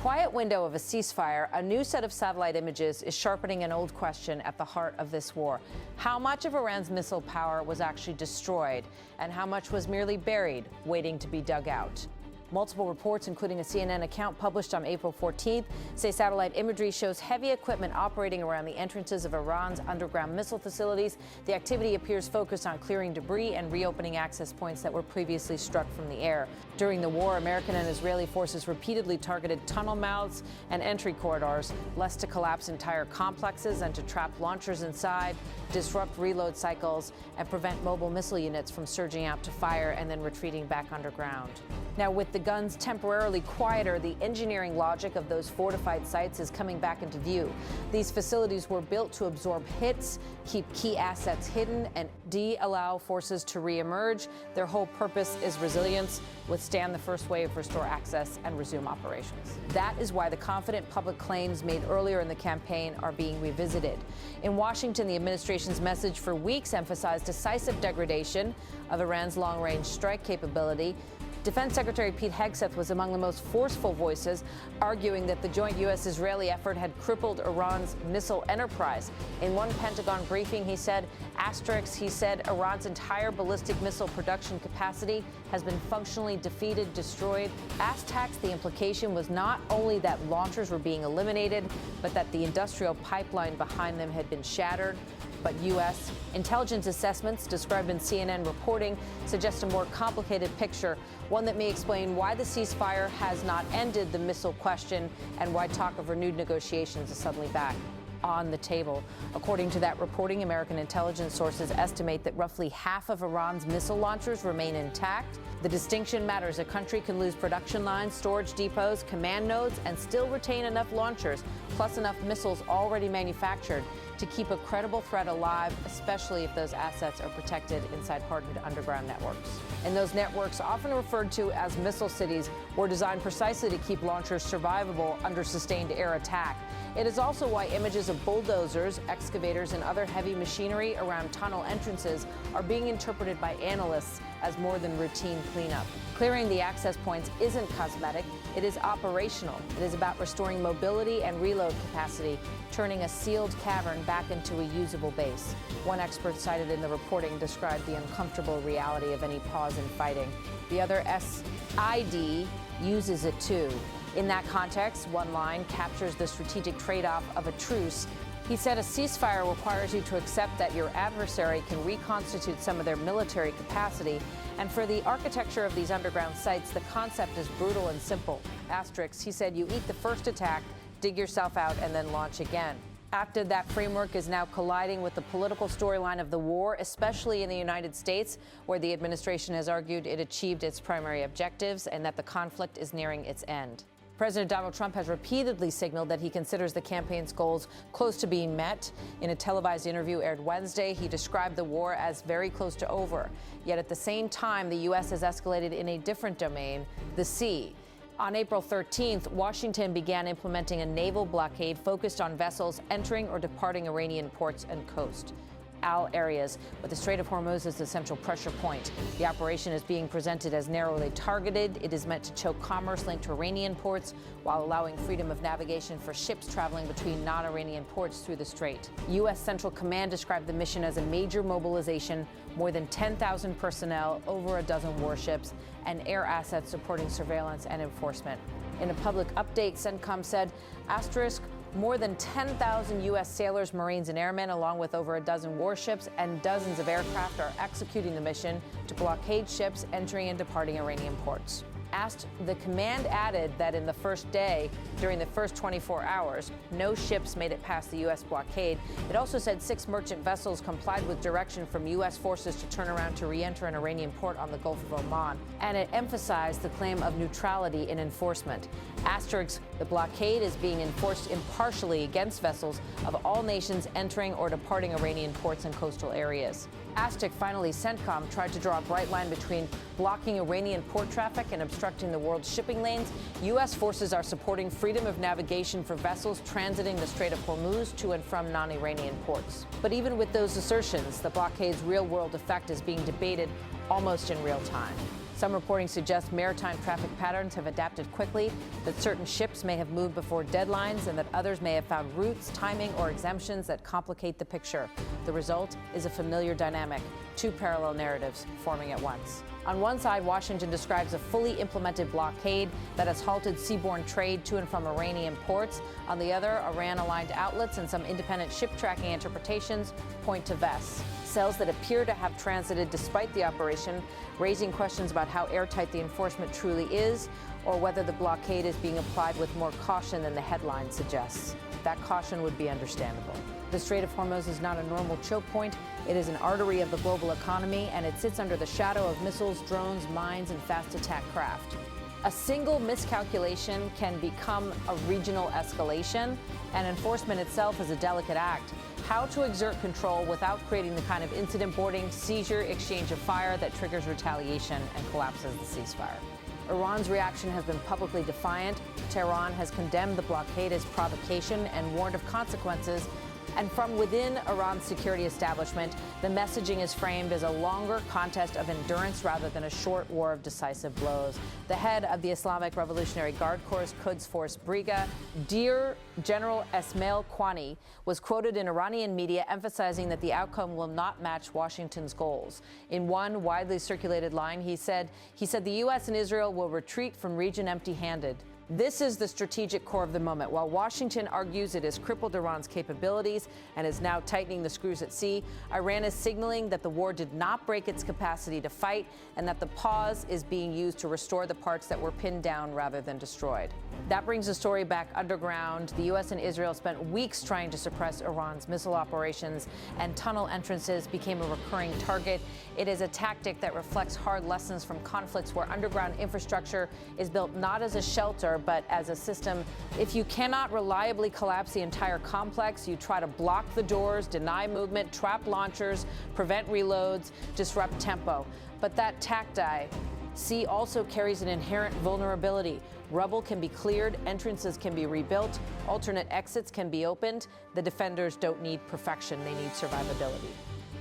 quiet window of a ceasefire, a new set of satellite images is sharpening an old question at the heart of this war. How much of Iran's missile power was actually destroyed, and how much was merely buried, waiting to be dug out? Multiple reports, including a CNN account published on April 14th, say satellite imagery shows heavy equipment operating around the entrances of Iran's underground missile facilities. The activity appears focused on clearing debris and reopening access points that were previously struck from the air. During the war, American and Israeli forces repeatedly targeted tunnel mouths and entry corridors, less to collapse entire complexes and to trap launchers inside, disrupt reload cycles, and prevent mobile missile units from surging out to fire and then retreating back underground. Now, with the guns temporarily quieter, the engineering logic of those fortified sites is coming back into view. These facilities were built to absorb hits, keep key assets hidden, and allow forces to reemerge. Their whole purpose is resilience, withstand the first wave, restore access, and resume operations. That is why the confident public claims made earlier in the campaign are being revisited. In Washington, the administration's message for weeks emphasized decisive degradation of Iran's long-range strike capability. Defense Secretary Pete Hegseth was among the most forceful voices, arguing that the joint U.S.-Israeli effort had crippled Iran's missile enterprise. In one Pentagon briefing, he said, Iran's entire ballistic missile production capacity has been functionally defeated, destroyed. Asked Tax, the implication was not only that launchers were being eliminated, but that the industrial pipeline behind them had been shattered. But U.S. intelligence assessments described in CNN reporting suggest a more complicated picture, one that may explain why the ceasefire has not ended the missile question and why talk of renewed negotiations is suddenly back on the table. According to that reporting, American intelligence sources estimate that roughly half of Iran's missile launchers remain intact. The distinction matters. A country can lose production lines, storage depots, command nodes, and still retain enough launchers, plus enough missiles already manufactured to keep a credible threat alive, especially if those assets are protected inside hardened underground networks. And those networks, often referred to as missile cities, were designed precisely to keep launchers survivable under sustained air attack. It is also why images of bulldozers, excavators, and other heavy machinery around tunnel entrances are being interpreted by analysts as more than routine cleanup. Clearing the access points isn't cosmetic, it is operational. It is about restoring mobility and reload capacity, turning a sealed cavern back into a usable base. One expert cited in the reporting described the uncomfortable reality of any pause in fighting. The other SID uses it too. In that context, one line captures the strategic trade-off of a truce. He said a ceasefire requires you to accept that your adversary can reconstitute some of their military capacity. And for the architecture of these underground sites, the concept is brutal and simple. Asterisks, he said, you eat the first attack, dig yourself out, and then launch again. That framework is now colliding with the political storyline of the war, especially in the United States, where the administration has argued it achieved its primary objectives and that the conflict is nearing its end. President Donald Trump has repeatedly signaled that he considers the campaign's goals close to being met. In a televised interview aired Wednesday, he described the war as very close to over. Yet at the same time, the U.S. has escalated in a different domain, the sea. On April 13th, Washington began implementing a naval blockade focused on vessels entering or departing Iranian ports and coast areas, but the Strait of Hormuz is the central pressure point. The operation is being presented as narrowly targeted. It is meant to choke commerce linked to Iranian ports while allowing freedom of navigation for ships traveling between non-Iranian ports through the strait. U.S. Central Command described the mission as a major mobilization, more than 10,000 personnel, over a dozen warships, and air assets supporting surveillance and enforcement. In a public update, CENTCOM said, asterisk, more than 10,000 U.S. sailors, Marines, and airmen, along with over a dozen warships and dozens of aircraft, are executing the mission to blockade ships entering and departing Iranian ports. Asked, the command added that in the first day, during the first 24 hours, no ships made it past the U.S. blockade. It also said 6 merchant vessels complied with direction from U.S. forces to turn around to re-enter an Iranian port on the Gulf of Oman. And it emphasized the claim of neutrality in enforcement. Asterisks, the blockade is being enforced impartially against vessels of all nations entering or departing Iranian ports and coastal areas. Finally, CENTCOM tried to draw a bright line between blocking Iranian port traffic and obstructing the world's shipping lanes. U.S. forces are supporting freedom of navigation for vessels transiting the Strait of Hormuz to and from non-Iranian ports. But even with those assertions, the blockade's real-world effect is being debated almost in real time. Some reporting suggests maritime traffic patterns have adapted quickly, that certain ships may have moved before deadlines, and that others may have found routes, timing, or exemptions that complicate the picture. The result is a familiar dynamic, two parallel narratives forming at once. On one side, Washington describes a fully implemented blockade that has halted seaborne trade to and from Iranian ports. On the other, Iran-aligned outlets and some independent ship tracking interpretations point to VES, cells that appear to have transited despite the operation, raising questions about how airtight the enforcement truly is, or whether the blockade is being applied with more caution than the headline suggests. That caution would be understandable. The Strait of Hormuz is not a normal choke point. It is an artery of the global economy, and it sits under the shadow of missiles, drones, mines, and fast attack craft. A single miscalculation can become a regional escalation, and enforcement itself is a delicate act. How to exert control without creating the kind of incident boarding, seizure, exchange of fire that triggers retaliation and collapses the ceasefire. Iran's reaction has been publicly defiant. Tehran has condemned the blockade as provocation and warned of consequences. And from within Iran's security establishment, the messaging is framed as a longer contest of endurance rather than a short war of decisive blows. The head of the Islamic Revolutionary Guard Corps' Quds Force Briga, Dear General Esmail Quani, was quoted in Iranian media emphasizing that the outcome will not match Washington's goals. In one widely circulated line, he said the U.S. and Israel will retreat from region empty-handed. This is the strategic core of the moment. While Washington argues it has crippled Iran's capabilities and is now tightening the screws at sea, Iran is signaling that the war did not break its capacity to fight and that the pause is being used to restore the parts that were pinned down rather than destroyed. That brings the story back underground. The U.S. and Israel spent weeks trying to suppress Iran's missile operations, and tunnel entrances became a recurring target. It is a tactic that reflects hard lessons from conflicts where underground infrastructure is built not as a shelter, but as a system. If you cannot reliably collapse the entire complex, you try to block the doors, deny movement, trap launchers, prevent reloads, disrupt tempo. But that tacti, also carries an inherent vulnerability. Rubble can be cleared, entrances can be rebuilt, alternate exits can be opened. The defenders don't need perfection, they need survivability.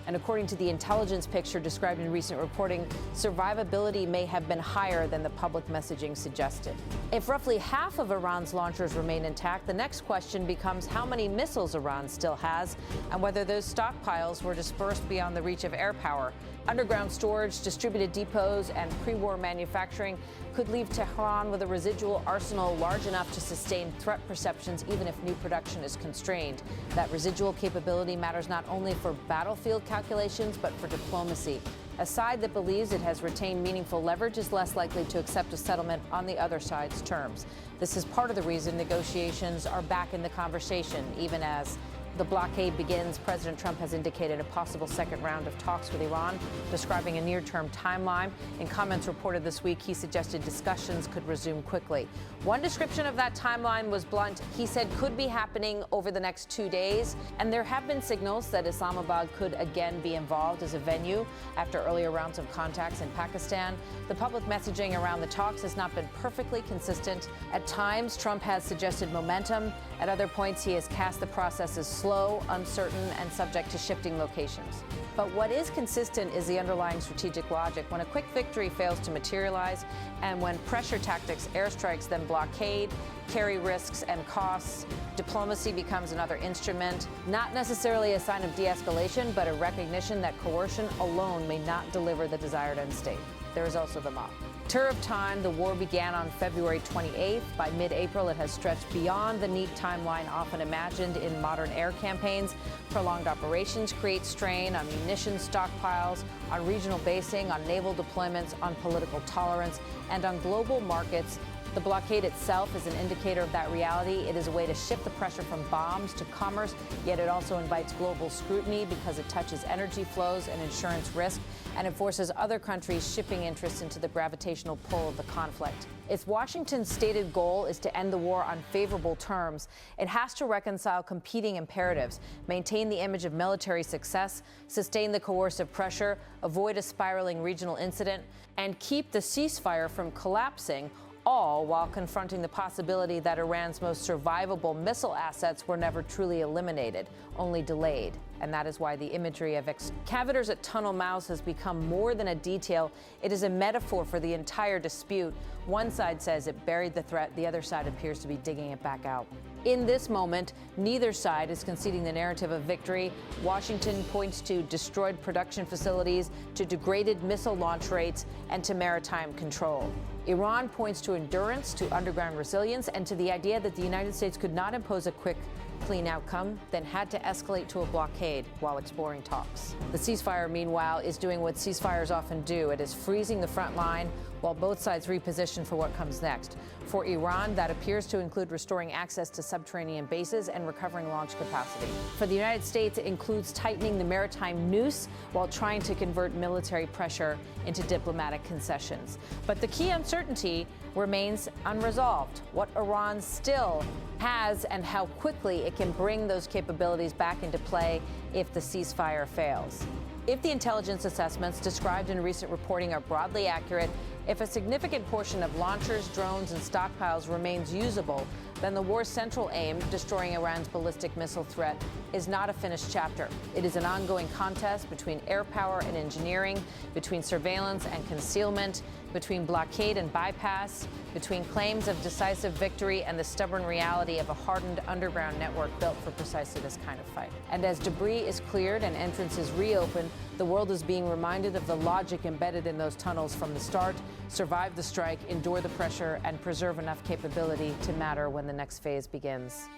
And according to the intelligence picture described in recent reporting, survivability may have been higher than the public messaging suggested. If roughly half of Iran's launchers remain intact, the next question becomes how many missiles Iran still has and whether those stockpiles were dispersed beyond the reach of air power. Underground storage, distributed depots, and pre-war manufacturing could leave Tehran with a residual arsenal large enough to sustain threat perceptions even if new production is constrained. That residual capability matters not only for battlefield calculations, but for diplomacy. A side that believes it has retained meaningful leverage is less likely to accept a settlement on the other side's terms. This is part of the reason negotiations are back in the conversation, even as the blockade begins. President Trump has indicated a possible second round of talks with Iran, describing a near-term timeline. In comments reported this week, he suggested discussions could resume quickly. One description of that timeline was blunt. He said could be happening over the next 2 days. And there have been signals that Islamabad could again be involved as a venue after earlier rounds of contacts in Pakistan. The public messaging around the talks has not been perfectly consistent. At times, Trump has suggested momentum. At other points, he has cast the process as slow, uncertain, and subject to shifting locations. But what is consistent is the underlying strategic logic. When a quick victory fails to materialize, and when pressure tactics, airstrikes, then blockade, carry risks and costs, diplomacy becomes another instrument, not necessarily a sign of de-escalation, but a recognition that coercion alone may not deliver the desired end state. There is also the mob. Tour of time, the war began on February 28th. By mid-April, it has stretched beyond the neat timeline often imagined in modern air campaigns. Prolonged operations create strain on munitions stockpiles, on regional basing, on naval deployments, on political tolerance, and on global markets. The blockade itself is an indicator of that reality. It is a way to shift the pressure from bombs to commerce, yet it also invites global scrutiny because it touches energy flows and insurance risk, and it forces other countries' shipping interests into the gravitational pull of the conflict. If Washington's stated goal is to end the war on favorable terms, it has to reconcile competing imperatives, maintain the image of military success, sustain the coercive pressure, avoid a spiraling regional incident, and keep the ceasefire from collapsing, all while confronting the possibility that Iran's most survivable missile assets were never truly eliminated, only delayed. And that is why the imagery of excavators at tunnel mouths has become more than a detail. It is a metaphor for the entire dispute. One side says it buried the threat. The other side appears to be digging it back out. In this moment, neither side is conceding the narrative of victory. Washington points to destroyed production facilities, to degraded missile launch rates, and to maritime control. Iran points to endurance, to underground resilience, and to the idea that the United States could not impose a quick, clean outcome, then had to escalate to a blockade while exploring talks. The ceasefire, meanwhile, is doing what ceasefires often do. It is freezing the front line while both sides reposition for what comes next. For Iran, that appears to include restoring access to subterranean bases and recovering launch capacity. For the United States, it includes tightening the maritime noose while trying to convert military pressure into diplomatic concessions. But the key uncertainty remains unresolved: what Iran still has and how quickly it can bring those capabilities back into play if the ceasefire fails. If the intelligence assessments described in recent reporting are broadly accurate, if a significant portion of launchers, drones, and stockpiles remains usable, then the war's central aim, destroying Iran's ballistic missile threat, is not a finished chapter. It is an ongoing contest between air power and engineering, between surveillance and concealment, between blockade and bypass, between claims of decisive victory and the stubborn reality of a hardened underground network built for precisely this kind of fight. And as debris is cleared and entrances reopen, the world is being reminded of the logic embedded in those tunnels from the start: survive the strike, endure the pressure, and preserve enough capability to matter when the next phase begins.